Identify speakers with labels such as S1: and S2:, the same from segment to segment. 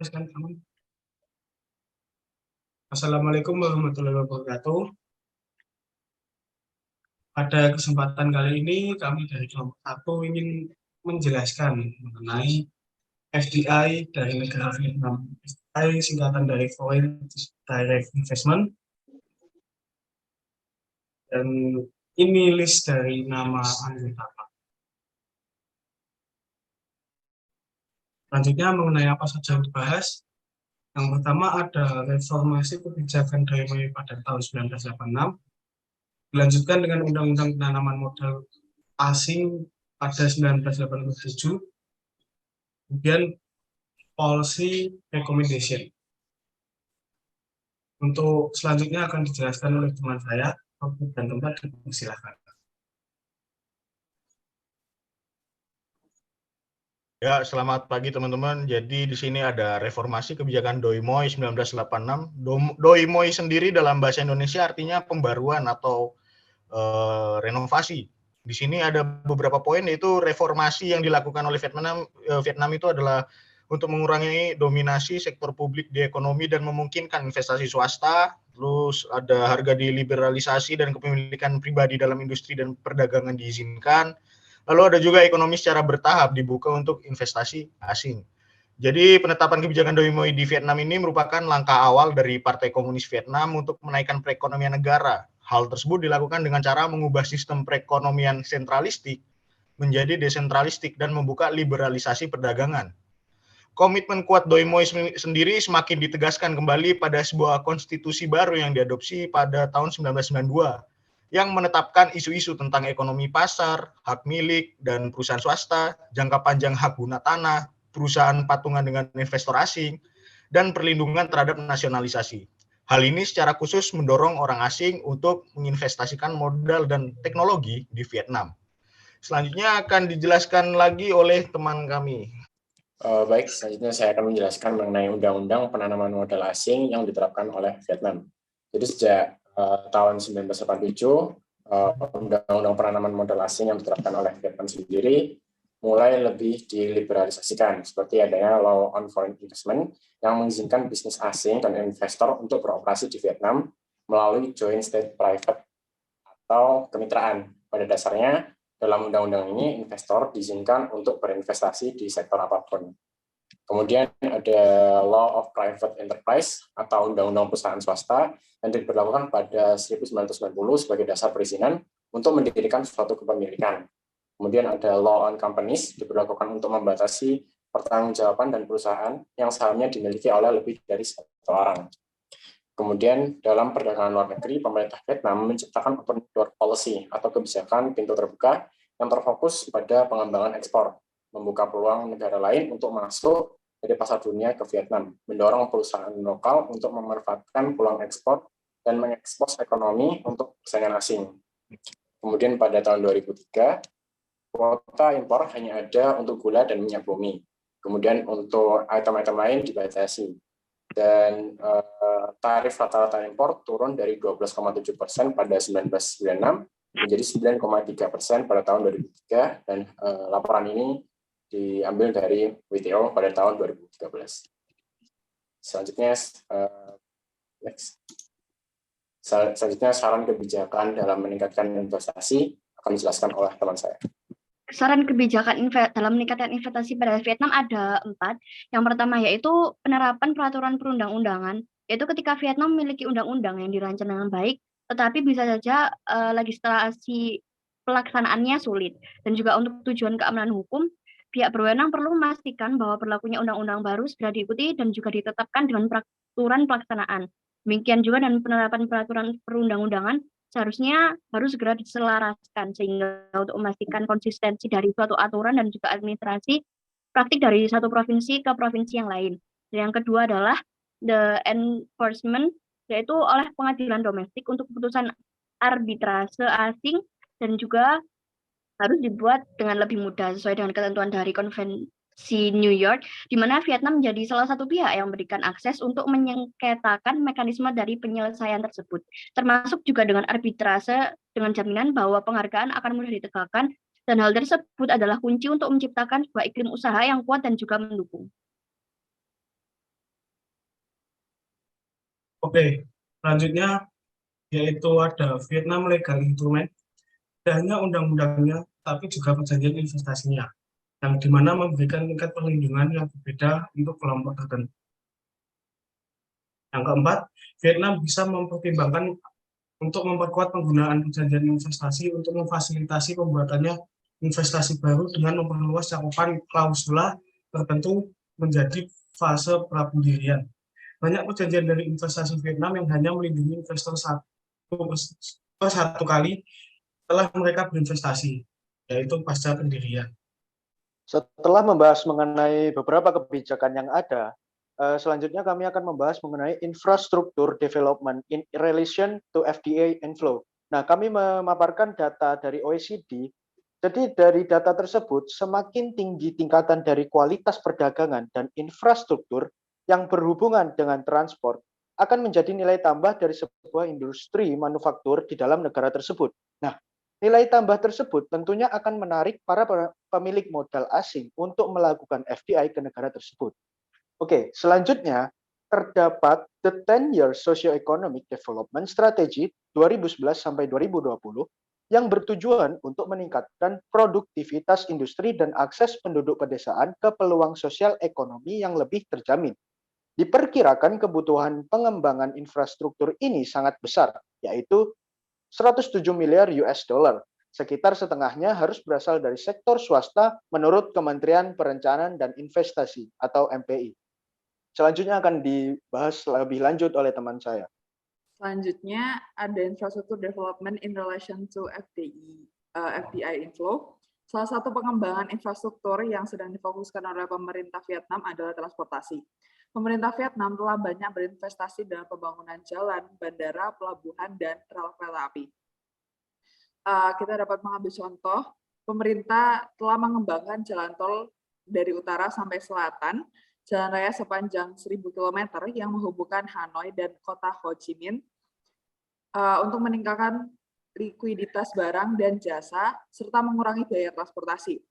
S1: Kan, Assalamualaikum warahmatullahi wabarakatuh. Pada kesempatan kali ini kami dari kelompok 1 ingin menjelaskan mengenai FDI dari negara Vietnam. FDI singkatan dari Foreign Direct Investment, dan ini list dari nama anggota. Selanjutnya mengenai apa saja yang dibahas. Yang pertama ada reformasi kebijakan Doi Moi pada tahun 1986, dilanjutkan dengan Undang-Undang Penanaman Modal Asing pada 1987, kemudian policy recommendation. Untuk selanjutnya akan dijelaskan oleh teman saya, waktu dan tempat dipersilakan.
S2: Ya, selamat pagi teman-teman. Jadi di sini ada reformasi kebijakan Doi Moi 1986. Doi Moi sendiri dalam bahasa Indonesia artinya pembaruan atau renovasi. Di sini ada beberapa poin, yaitu reformasi yang dilakukan oleh Vietnam itu adalah untuk mengurangi dominasi sektor publik di ekonomi dan memungkinkan investasi swasta. Terus ada harga diliberalisasi dan kepemilikan pribadi dalam industri dan perdagangan diizinkan. Lalu ada juga ekonomi secara bertahap dibuka untuk investasi asing. Jadi penetapan kebijakan Doi Moi di Vietnam ini merupakan langkah awal dari Partai Komunis Vietnam untuk menaikkan perekonomian negara. Hal tersebut dilakukan dengan cara mengubah sistem perekonomian sentralistik menjadi desentralistik dan membuka liberalisasi perdagangan. Komitmen kuat Doi Moi sendiri semakin ditegaskan kembali pada sebuah konstitusi baru yang diadopsi pada tahun 1992, yang menetapkan isu-isu tentang ekonomi pasar, hak milik dan perusahaan swasta, jangka panjang hak guna tanah, perusahaan patungan dengan investor asing, dan perlindungan terhadap nasionalisasi. Hal ini secara khusus mendorong orang asing untuk menginvestasikan modal dan teknologi di Vietnam. Selanjutnya akan dijelaskan lagi oleh teman kami.
S3: Baik, selanjutnya saya akan menjelaskan mengenai Undang-Undang Penanaman Modal Asing yang diterapkan oleh Vietnam. Jadi sejak tahun 1987, Undang-Undang Penanaman Modal Asing yang diterapkan oleh Vietnam sendiri mulai lebih diliberalisasikan, seperti adanya Law on Foreign Investment yang mengizinkan bisnis asing dan investor untuk beroperasi di Vietnam melalui Joint State Private atau kemitraan. Pada dasarnya, dalam undang-undang ini, investor diizinkan untuk berinvestasi di sektor apapun. Kemudian ada Law of Private Enterprise atau Undang-Undang Perusahaan Swasta yang diberlakukan pada 1990 sebagai dasar perizinan untuk mendirikan suatu kepemilikan. Kemudian ada Law on Companies diberlakukan untuk membatasi pertanggungjawaban dan perusahaan yang sahamnya dimiliki oleh lebih dari satu orang. Kemudian dalam perdagangan luar negeri, pemerintah Vietnam menciptakan open door policy atau kebijakan pintu terbuka yang terfokus pada pengembangan ekspor, membuka peluang negara lain untuk masuk dari pasar dunia ke Vietnam, mendorong perusahaan lokal untuk memanfaatkan peluang ekspor dan mengekspos ekonomi untuk persaingan asing. Kemudian pada tahun 2003, kuota impor hanya ada untuk gula dan minyak bumi. Kemudian untuk item-item lain dibatasi. Dan tarif rata-rata impor turun dari 12,7% pada 1996 menjadi 9,3% pada tahun 2003, dan laporan ini diambil dari WTO pada tahun 2013. Selanjutnya, selanjutnya saran kebijakan dalam meningkatkan investasi akan dijelaskan oleh teman saya.
S4: Saran kebijakan dalam meningkatkan investasi pada Vietnam ada 4. Yang pertama yaitu penerapan peraturan perundang-undangan, yaitu ketika Vietnam memiliki undang-undang yang dirancang dengan baik, tetapi bisa saja legislasi pelaksanaannya sulit. Dan juga untuk tujuan keamanan hukum, pihak berwenang perlu memastikan bahwa berlakunya undang-undang baru segera diikuti dan juga ditetapkan dengan peraturan pelaksanaan. Demikian juga dan penerapan peraturan perundang-undangan seharusnya harus segera diselaraskan sehingga untuk memastikan konsistensi dari suatu aturan dan juga administrasi praktik dari satu provinsi ke provinsi yang lain. Dan yang kedua adalah the enforcement, yaitu oleh pengadilan domestik untuk keputusan arbitrase asing, dan juga harus dibuat dengan lebih mudah sesuai dengan ketentuan dari Konvensi New York, di mana Vietnam menjadi salah satu pihak yang memberikan akses untuk menyengketakan mekanisme dari penyelesaian tersebut, termasuk juga dengan arbitrase dengan jaminan bahwa penghargaan akan mudah ditegakkan, dan hal tersebut adalah kunci untuk menciptakan sebuah iklim usaha yang kuat dan juga mendukung.
S1: Oke, selanjutnya yaitu ada Vietnam Legal Instrument, tidak hanya undang-undangnya, tapi juga perjanjian investasinya, yang dimana memberikan tingkat perlindungan yang berbeda untuk kelompok tertentu. Yang keempat, Vietnam bisa mempertimbangkan untuk memperkuat penggunaan perjanjian investasi untuk memfasilitasi pembuatannya investasi baru dengan memperluas cakupan klausula tertentu menjadi fase prapendirian. Banyak perjanjian dari investasi Vietnam yang hanya melindungi investor satu kali setelah mereka berinvestasi, yaitu pasca pendirian.
S5: Setelah membahas mengenai beberapa kebijakan yang ada, selanjutnya kami akan membahas mengenai infrastruktur development in relation to FDI inflow. Nah, kami memaparkan data dari OECD. Jadi dari data tersebut, semakin tinggi tingkatan dari kualitas perdagangan dan infrastruktur yang berhubungan dengan transport akan menjadi nilai tambah dari sebuah industri manufaktur di dalam negara tersebut. Nah, nilai tambah tersebut tentunya akan menarik para pemilik modal asing untuk melakukan FDI ke negara tersebut. Oke, selanjutnya terdapat the 10-year Socio-Economic Development Strategy 2011 sampai 2020 yang bertujuan untuk meningkatkan produktivitas industri dan akses penduduk pedesaan ke peluang sosial ekonomi yang lebih terjamin. Diperkirakan kebutuhan pengembangan infrastruktur ini sangat besar, yaitu 107 miliar US dollar. Sekitar setengahnya harus berasal dari sektor swasta menurut Kementerian Perencanaan dan Investasi atau MPI. Selanjutnya akan dibahas lebih lanjut oleh teman saya.
S6: Selanjutnya ada infrastruktur development in relation to FDI inflow. Salah satu pengembangan infrastruktur yang sedang difokuskan oleh pemerintah Vietnam adalah transportasi. Pemerintah Vietnam telah banyak berinvestasi dalam pembangunan jalan, bandara, pelabuhan, dan rel kereta api. Kita dapat mengambil contoh, pemerintah telah mengembangkan jalan tol dari utara sampai selatan, jalan raya sepanjang 1.000 km yang menghubungkan Hanoi dan kota Ho Chi Minh untuk meningkatkan likuiditas barang dan jasa, serta mengurangi biaya transportasi.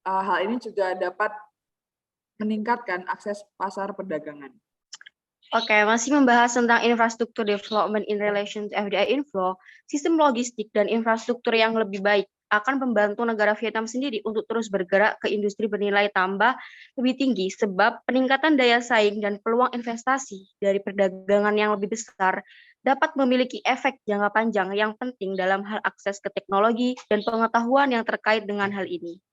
S6: Hal ini juga dapat meningkatkan akses pasar perdagangan.
S4: Oke, masih membahas tentang infrastruktur development in relation to FDI inflow, sistem logistik dan infrastruktur yang lebih baik akan membantu negara Vietnam sendiri untuk terus bergerak ke industri bernilai tambah lebih tinggi sebab peningkatan daya saing dan peluang investasi dari perdagangan yang lebih besar dapat memiliki efek jangka panjang yang penting dalam hal akses ke teknologi dan pengetahuan yang terkait dengan hal ini.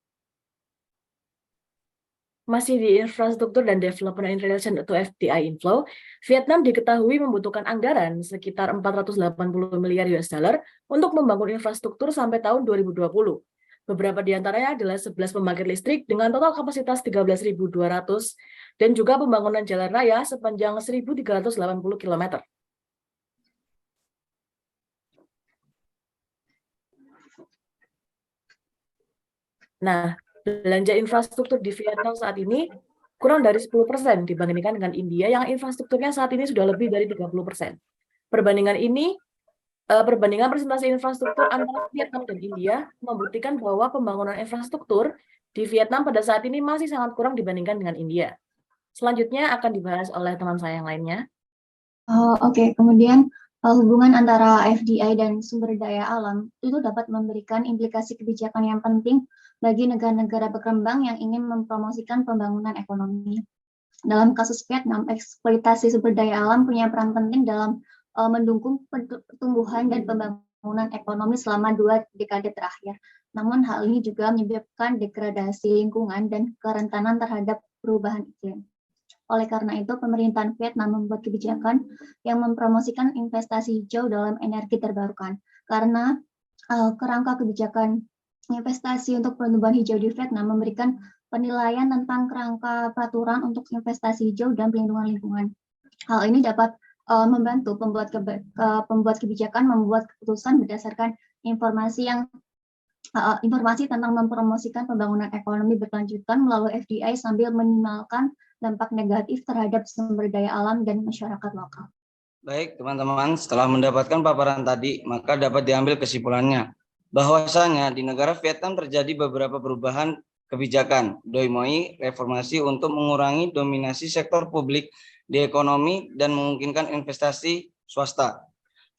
S7: Masih di infrastruktur dan development in relation to FDI inflow, Vietnam diketahui membutuhkan anggaran sekitar 480 miliar US dollar untuk membangun infrastruktur sampai tahun 2020. Beberapa di antaranya adalah 11 pembangkit listrik dengan total kapasitas 13.200 dan juga pembangunan jalan raya sepanjang 1.380 km. Nah, belanja infrastruktur di Vietnam saat ini kurang dari 10% dibandingkan dengan India yang infrastrukturnya saat ini sudah lebih dari 30%. Perbandingan presentasi infrastruktur antara Vietnam dan India membuktikan bahwa pembangunan infrastruktur di Vietnam pada saat ini masih sangat kurang dibandingkan dengan India. Selanjutnya akan dibahas oleh teman saya yang lainnya.
S8: Oke, kemudian hubungan antara FDI dan sumber daya alam itu dapat memberikan implikasi kebijakan yang penting bagi negara-negara berkembang yang ingin mempromosikan pembangunan ekonomi. Dalam kasus Vietnam, eksploitasi sumber daya alam punya peran penting dalam mendukung pertumbuhan dan pembangunan ekonomi selama 2 dekade terakhir. Namun hal ini juga menyebabkan degradasi lingkungan dan kerentanan terhadap perubahan iklim. Oleh karena itu, pemerintahan Vietnam membuat kebijakan yang mempromosikan investasi hijau dalam energi terbarukan. Karena kerangka kebijakan investasi untuk pertumbuhan hijau di Vietnam memberikan penilaian tentang kerangka peraturan untuk investasi hijau dan pelindungan lingkungan. Hal ini dapat membantu pembuat kebijakan membuat keputusan berdasarkan informasi tentang mempromosikan pembangunan ekonomi berkelanjutan melalui FDI sambil meminimalkan dampak negatif terhadap sumber daya alam dan masyarakat lokal.
S9: Baik, teman-teman, setelah mendapatkan paparan tadi, maka dapat diambil kesimpulannya bahwasanya di negara Vietnam terjadi beberapa perubahan kebijakan DOIMOI reformasi untuk mengurangi dominasi sektor publik di ekonomi dan memungkinkan investasi swasta.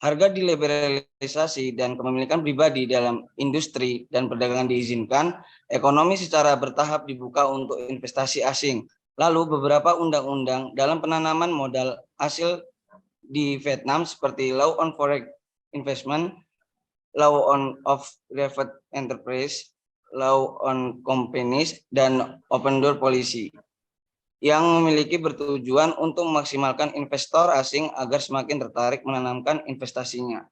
S9: Harga diliberalisasi dan kepemilikan pribadi dalam industri dan perdagangan diizinkan, ekonomi secara bertahap dibuka untuk investasi asing. Lalu beberapa undang-undang dalam penanaman modal asing di Vietnam seperti Law on Foreign Investment, Law on of Private Enterprise, Law on Companies, dan Open Door Policy yang memiliki bertujuan untuk memaksimalkan investor asing agar semakin tertarik menanamkan investasinya.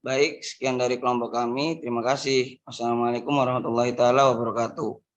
S9: Baik, sekian dari kelompok kami. Terima kasih. Wassalamualaikum warahmatullahi wabarakatuh.